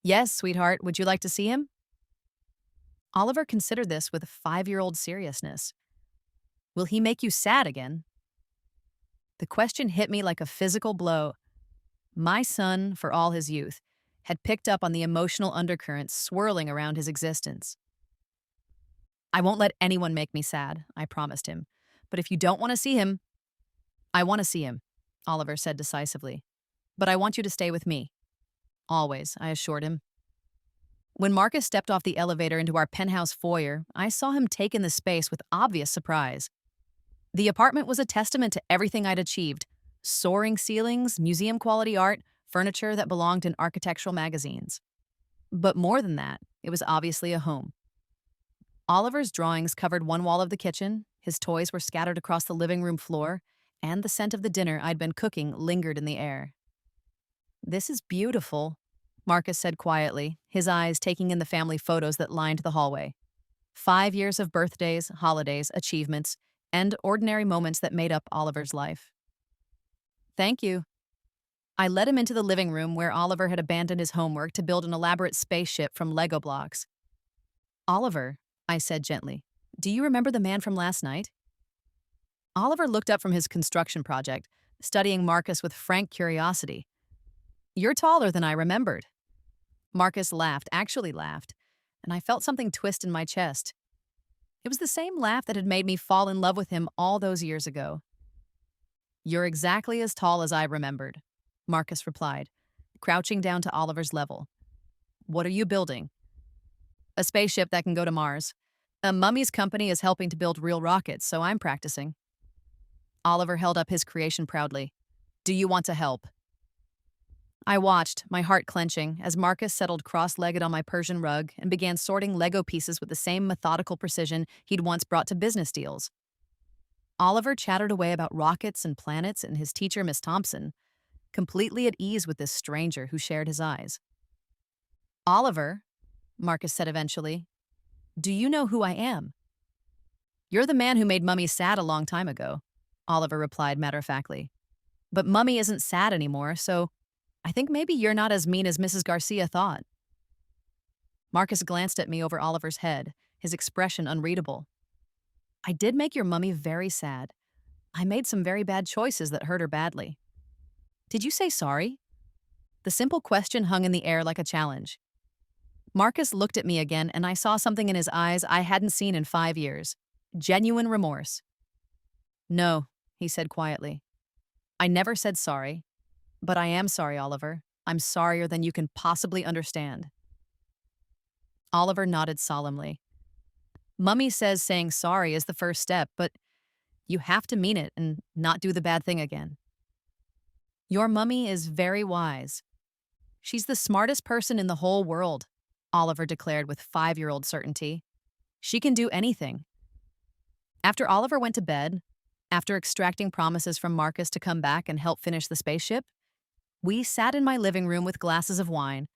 Yes, sweetheart. Would you like to see him? Oliver considered this with a 5-year-old seriousness. Will he make you sad again? The question hit me like a physical blow. My son, for all his youth, had picked up on the emotional undercurrents swirling around his existence. I won't let anyone make me sad, I promised him. But if you don't want to see him, I want to see him, Oliver said decisively. But I want you to stay with me. Always, I assured him. When Marcus stepped off the elevator into our penthouse foyer, I saw him take in the space with obvious surprise. The apartment was a testament to everything I'd achieved: soaring ceilings, museum-quality art, furniture that belonged in architectural magazines. But more than that, it was obviously a home. Oliver's drawings covered one wall of the kitchen, his toys were scattered across the living room floor, and the scent of the dinner I'd been cooking lingered in the air. This is beautiful, Marcus said quietly, his eyes taking in the family photos that lined the hallway. 5 years of birthdays, holidays, achievements, and ordinary moments that made up Oliver's life. Thank you. I led him into the living room where Oliver had abandoned his homework to build an elaborate spaceship from Lego blocks. Oliver, I said gently, do you remember the man from last night? Oliver looked up from his construction project, studying Marcus with frank curiosity. You're taller than I remembered. Marcus laughed, actually laughed, and I felt something twist in my chest. It was the same laugh that had made me fall in love with him all those years ago. You're exactly as tall as I remembered, Marcus replied, crouching down to Oliver's level. What are you building? A spaceship that can go to Mars. A mummy's company is helping to build real rockets, so I'm practicing. Oliver held up his creation proudly. Do you want to help? I watched, my heart clenching, as Marcus settled cross-legged on my Persian rug and began sorting Lego pieces with the same methodical precision he'd once brought to business deals. Oliver chattered away about rockets and planets and his teacher, Miss Thompson, completely at ease with this stranger who shared his eyes. Oliver, Marcus said eventually, do you know who I am? You're the man who made Mummy sad a long time ago, Oliver replied matter-of-factly. But Mummy isn't sad anymore, so I think maybe you're not as mean as Mrs. Garcia thought. Marcus glanced at me over Oliver's head, his expression unreadable. I did make your mummy very sad. I made some very bad choices that hurt her badly. Did you say sorry? The simple question hung in the air like a challenge. Marcus looked at me again, and I saw something in his eyes I hadn't seen in 5 years. Genuine remorse. No, he said quietly. I never said sorry. But I am sorry, Oliver. I'm sorrier than you can possibly understand. Oliver nodded solemnly. Mummy says saying sorry is the first step, but you have to mean it and not do the bad thing again. Your mummy is very wise. She's the smartest person in the whole world, Oliver declared with 5-year-old certainty. She can do anything. After Oliver went to bed, after extracting promises from Marcus to come back and help finish the spaceship, we sat in my living room with glasses of wine,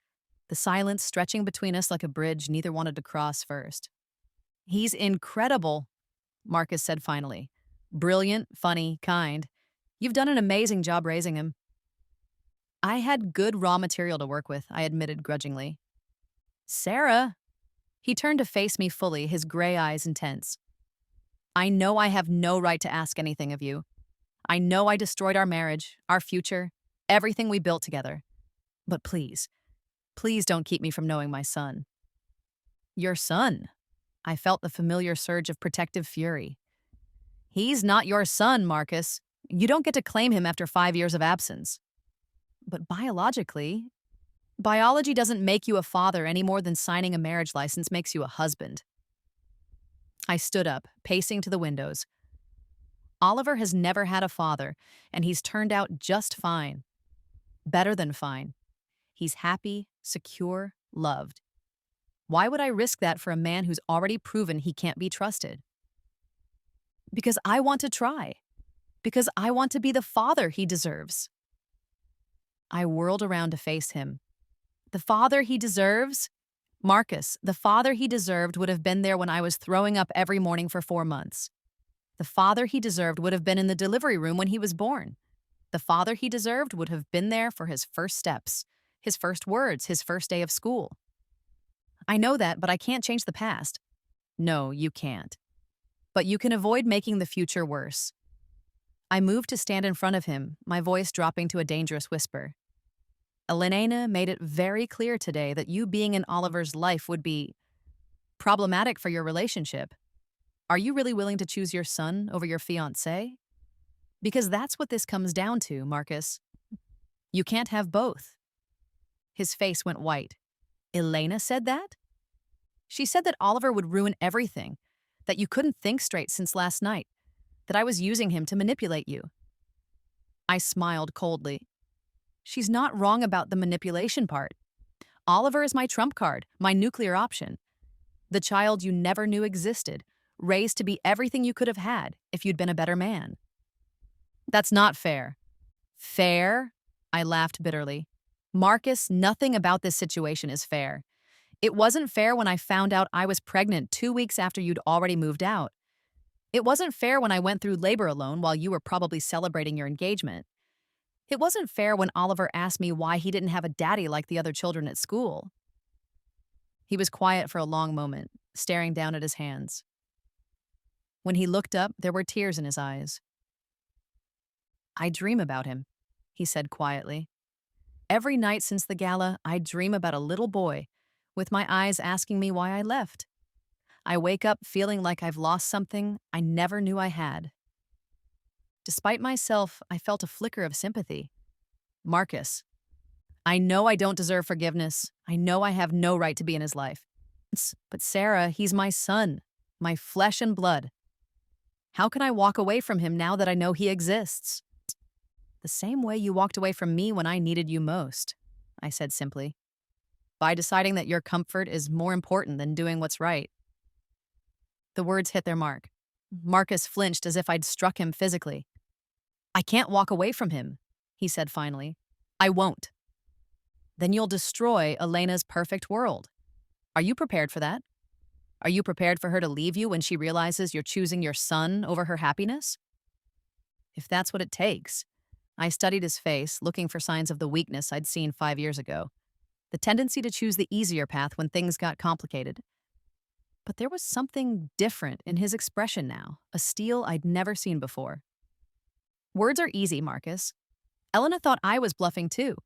the silence stretching between us like a bridge neither wanted to cross first. He's incredible, Marcus said finally. Brilliant, funny, kind. You've done an amazing job raising him. I had good raw material to work with, I admitted grudgingly. Sarah? He turned to face me fully, his gray eyes intense. I know I have no right to ask anything of you. I know I destroyed our marriage, our future, everything we built together. But please, please don't keep me from knowing my son. Your son? I felt the familiar surge of protective fury. He's not your son, Marcus. You don't get to claim him after 5 years of absence. But biologically, biology doesn't make you a father any more than signing a marriage license makes you a husband. I stood up, pacing to the windows. Oliver has never had a father, and he's turned out just fine. Better than fine. He's happy, secure, loved. Why would I risk that for a man who's already proven he can't be trusted? Because I want to try. Because I want to be the father he deserves. I whirled around to face him. The father he deserves? Marcus, the father he deserved would have been there when I was throwing up every morning for 4 months. The father he deserved would have been in the delivery room when he was born. The father he deserved would have been there for his first steps, his first words, his first day of school. I know that, but I can't change the past. No, you can't. But you can avoid making the future worse. I moved to stand in front of him, my voice dropping to a dangerous whisper. Elena made it very clear today that you being in Oliver's life would be problematic for your relationship. Are you really willing to choose your son over your fiancé? Because that's what this comes down to, Marcus. You can't have both. His face went white. Elena said that? She said that Oliver would ruin everything, that you couldn't think straight since last night, that I was using him to manipulate you. I smiled coldly. She's not wrong about the manipulation part. Oliver is my trump card, my nuclear option. The child you never knew existed, raised to be everything you could have had if you'd been a better man. That's not fair. Fair? I laughed bitterly. Marcus, nothing about this situation is fair. It wasn't fair when I found out I was pregnant 2 weeks after you'd already moved out. It wasn't fair when I went through labor alone while you were probably celebrating your engagement. It wasn't fair when Oliver asked me why he didn't have a daddy like the other children at school. He was quiet for a long moment, staring down at his hands. When he looked up, there were tears in his eyes. I dream about him, he said quietly. Every night since the gala, I dream about a little boy, with my eyes asking me why I left. I wake up feeling like I've lost something I never knew I had. Despite myself, I felt a flicker of sympathy. Marcus, I know I don't deserve forgiveness. I know I have no right to be in his life. But Sarah, he's my son, my flesh and blood. How can I walk away from him now that I know he exists? The same way you walked away from me when I needed you most, I said simply, by deciding that your comfort is more important than doing what's right. The words hit their mark. Marcus flinched as if I'd struck him physically. I can't walk away from him, he said finally. I won't. Then you'll destroy Elena's perfect world. Are you prepared for that? Are you prepared for her to leave you when she realizes you're choosing your son over her happiness? If that's what it takes. I studied his face, looking for signs of the weakness I'd seen 5 years ago. The tendency to choose the easier path when things got complicated. But there was something different in his expression now, a steel I'd never seen before. Words are easy, Marcus. Elena thought I was bluffing too,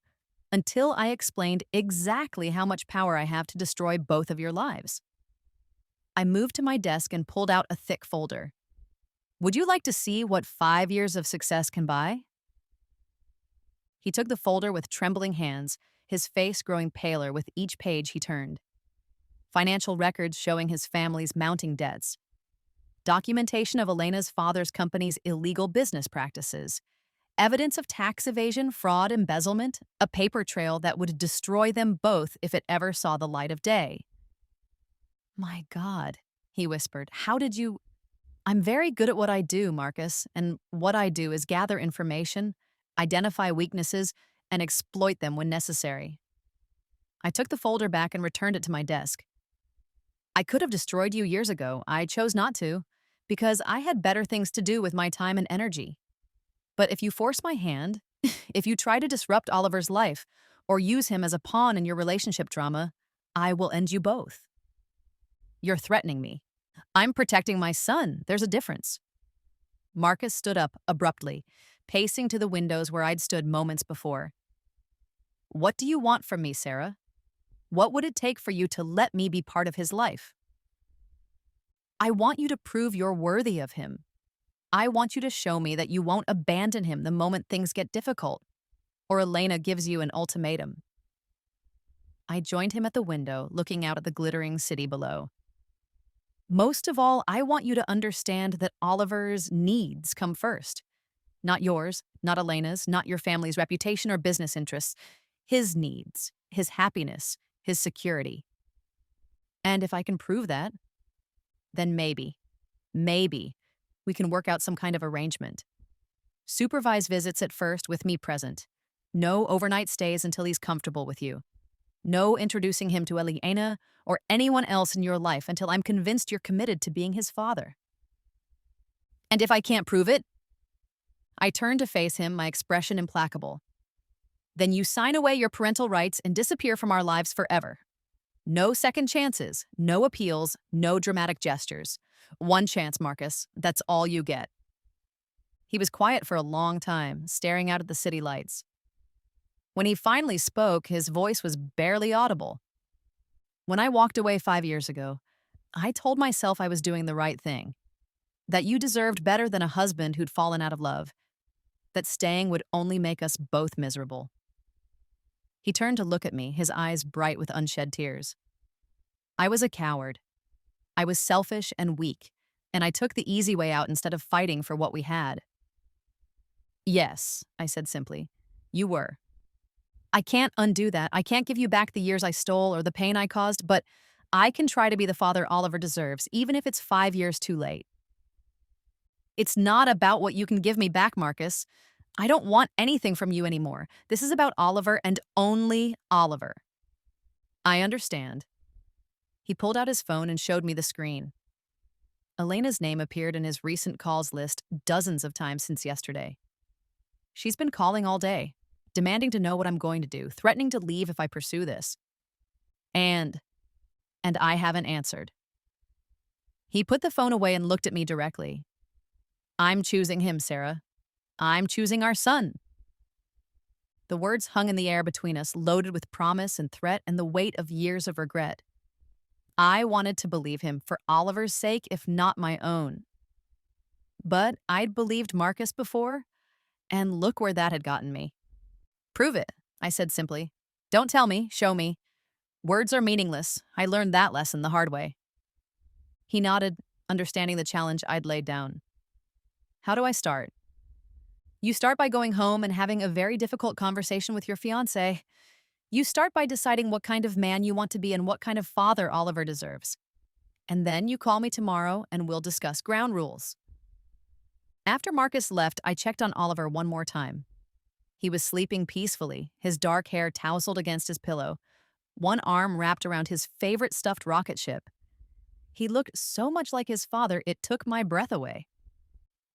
until I explained exactly how much power I have to destroy both of your lives. I moved to my desk and pulled out a thick folder. Would you like to see what 5 years of success can buy? He took the folder with trembling hands, his face growing paler with each page he turned. Financial records showing his family's mounting debts. Documentation of Elena's father's company's illegal business practices. Evidence of tax evasion, fraud, embezzlement. A paper trail that would destroy them both if it ever saw the light of day. My God, he whispered, how did you... I'm very good at what I do, Marcus, and what I do is gather information, identify weaknesses, and exploit them when necessary. I took the folder back and returned it to my desk. I could have destroyed you years ago. I chose not to, because I had better things to do with my time and energy. But if you force my hand, if you try to disrupt Oliver's life, or use him as a pawn in your relationship drama, I will end you both. You're threatening me. I'm protecting my son. There's a difference. Marcus stood up abruptly, pacing to the windows where I'd stood moments before. What do you want from me, Sarah? What would it take for you to let me be part of his life? I want you to prove you're worthy of him. I want you to show me that you won't abandon him the moment things get difficult, or Elena gives you an ultimatum. I joined him at the window, looking out at the glittering city below. Most of all, I want you to understand that Oliver's needs come first. Not yours, not Elena's, not your family's reputation or business interests. His needs, his happiness, his security. And if I can prove that, then maybe we can work out some kind of arrangement. Supervise visits at first with me present. No overnight stays until he's comfortable with you. No introducing him to Elena or anyone else in your life until I'm convinced you're committed to being his father. And if I can't prove it? I turned to face him, my expression implacable. Then you sign away your parental rights and disappear from our lives forever. No second chances, no appeals, no dramatic gestures. One chance, Marcus. That's all you get. He was quiet for a long time, staring out at the city lights. When he finally spoke, his voice was barely audible. When I walked away 5 years ago, I told myself I was doing the right thing. That you deserved better than a husband who'd fallen out of love. That staying would only make us both miserable. He turned to look at me, his eyes bright with unshed tears. I was a coward. I was selfish and weak, and I took the easy way out instead of fighting for what we had. Yes, I said simply. You were. I can't undo that. I can't give you back the years I stole or the pain I caused, but I can try to be the father Oliver deserves, even if it's 5 years too late. It's not about what you can give me back, Marcus. I don't want anything from you anymore. This is about Oliver and only Oliver. I understand. He pulled out his phone and showed me the screen. Elena's name appeared in his recent calls list dozens of times since yesterday. She's been calling all day, demanding to know what I'm going to do, threatening to leave if I pursue this. And I haven't answered. He put the phone away and looked at me directly. I'm choosing him, Sarah. I'm choosing our son. The words hung in the air between us, loaded with promise and threat and the weight of years of regret. I wanted to believe him for Oliver's sake, if not my own. But I'd believed Marcus before, and look where that had gotten me. Prove it, I said simply. Don't tell me, show me. Words are meaningless. I learned that lesson the hard way. He nodded, understanding the challenge I'd laid down. How do I start? You start by going home and having a very difficult conversation with your fiancé. You start by deciding what kind of man you want to be and what kind of father Oliver deserves. And then you call me tomorrow and we'll discuss ground rules. After Marcus left, I checked on Oliver one more time. He was sleeping peacefully, his dark hair tousled against his pillow, one arm wrapped around his favorite stuffed rocket ship. He looked so much like his father, it took my breath away.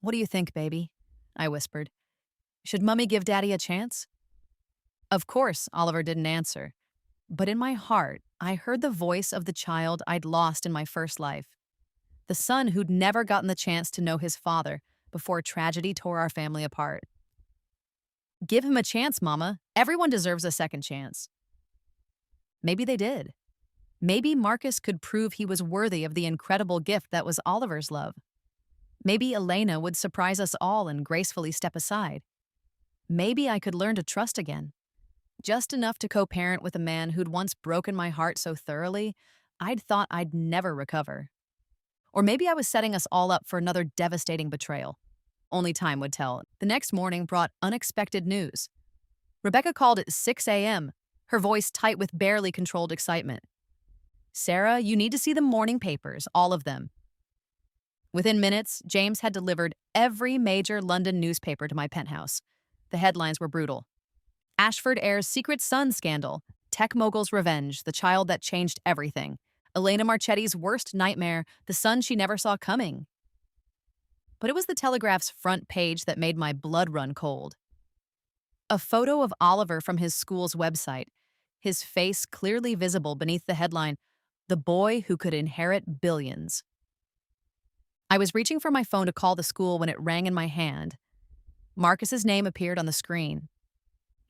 What do you think, baby? I whispered. Should Mummy give Daddy a chance? Of course, Oliver didn't answer. But in my heart, I heard the voice of the child I'd lost in my first life. The son who'd never gotten the chance to know his father before tragedy tore our family apart. Give him a chance, Mama. Everyone deserves a second chance. Maybe they did. Maybe Marcus could prove he was worthy of the incredible gift that was Oliver's love. Maybe Elena would surprise us all and gracefully step aside. Maybe I could learn to trust again. Just enough to co-parent with a man who'd once broken my heart so thoroughly, I'd thought I'd never recover. Or maybe I was setting us all up for another devastating betrayal. Only time would tell. The next morning brought unexpected news. Rebecca called at 6 a.m., her voice tight with barely controlled excitement. Sarah, you need to see the morning papers, all of them. Within minutes, James had delivered every major London newspaper to my penthouse. The headlines were brutal. Ashford heir's secret son scandal, tech mogul's revenge, the child that changed everything. Elena Marchetti's worst nightmare, the son she never saw coming. But it was the Telegraph's front page that made my blood run cold. A photo of Oliver from his school's website, his face clearly visible beneath the headline, "The boy who could inherit billions." I was reaching for my phone to call the school when it rang in my hand. Marcus's name appeared on the screen.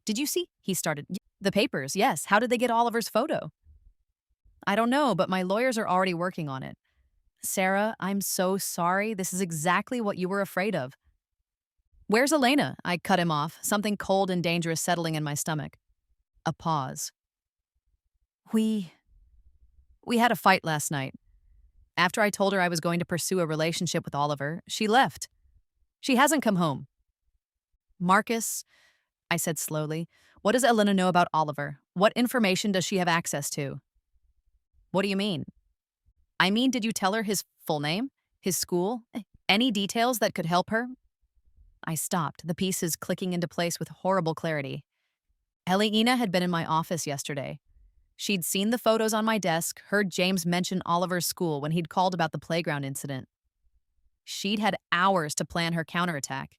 Did you see? He started. The papers, yes. How did they get Oliver's photo? I don't know, but my lawyers are already working on it. Sarah, I'm so sorry. This is exactly what you were afraid of. Where's Elena? I cut him off, something cold and dangerous settling in my stomach. A pause. We had a fight last night. After I told her I was going to pursue a relationship with Oliver, she left. She hasn't come home. Marcus, I said slowly, what does Elena know about Oliver? What information does she have access to? What do you mean? I mean, did you tell her his full name? His school? Any details that could help her? I stopped, the pieces clicking into place with horrible clarity. Elena had been in my office yesterday. She'd seen the photos on my desk, heard James mention Oliver's school when he'd called about the playground incident. She'd had hours to plan her counterattack.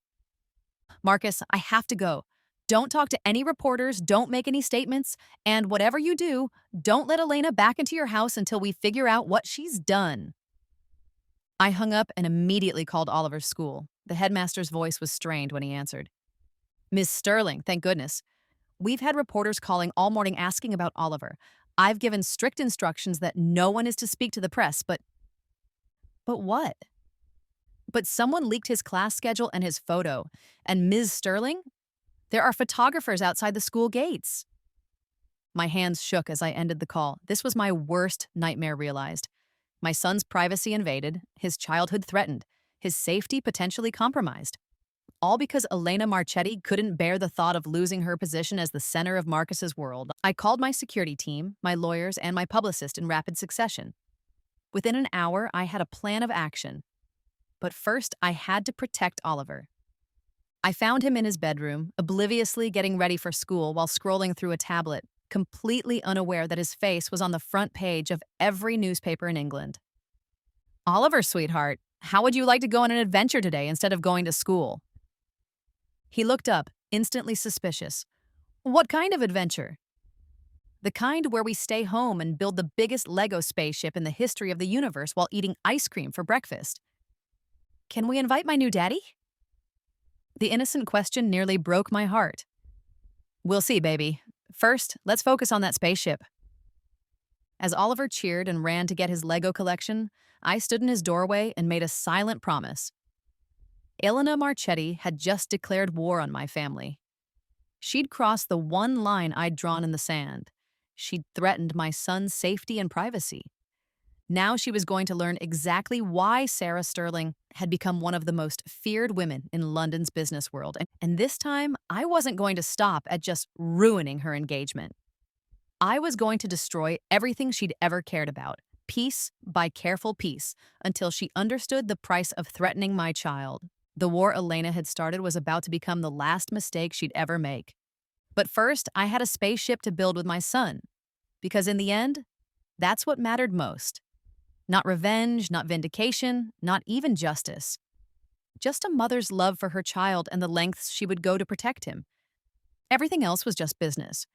Marcus, I have to go. Don't talk to any reporters, don't make any statements, and whatever you do, don't let Elena back into your house until we figure out what she's done. I hung up and immediately called Oliver's school. The headmaster's voice was strained when he answered. Miss Sterling, thank goodness. We've had reporters calling all morning asking about Oliver. I've given strict instructions that no one is to speak to the press, but what? But someone leaked his class schedule and his photo. And Ms. Sterling? There are photographers outside the school gates. My hands shook as I ended the call. This was my worst nightmare realized. My son's privacy invaded, his childhood threatened, his safety potentially compromised. All because Elena Marchetti couldn't bear the thought of losing her position as the center of Marcus's world. I called my security team, my lawyers, and my publicist in rapid succession. Within an hour, I had a plan of action. But first, I had to protect Oliver. I found him in his bedroom, obliviously getting ready for school while scrolling through a tablet, completely unaware that his face was on the front page of every newspaper in England. Oliver, sweetheart, how would you like to go on an adventure today instead of going to school? He looked up, instantly suspicious. What kind of adventure? The kind where we stay home and build the biggest Lego spaceship in the history of the universe while eating ice cream for breakfast. Can we invite my new daddy? The innocent question nearly broke my heart. We'll see, baby. First, let's focus on that spaceship. As Oliver cheered and ran to get his Lego collection, I stood in his doorway and made a silent promise. Elena Marchetti had just declared war on my family. She'd crossed the one line I'd drawn in the sand. She'd threatened my son's safety and privacy. Now she was going to learn exactly why Sarah Sterling had become one of the most feared women in London's business world. And this time, I wasn't going to stop at just ruining her engagement. I was going to destroy everything she'd ever cared about, piece by careful piece, until she understood the price of threatening my child. The war Elena had started was about to become the last mistake she'd ever make. But first, I had a spaceship to build with my son. Because in the end, that's what mattered most. Not revenge, not vindication, not even justice. Just a mother's love for her child and the lengths she would go to protect him. Everything else was just business.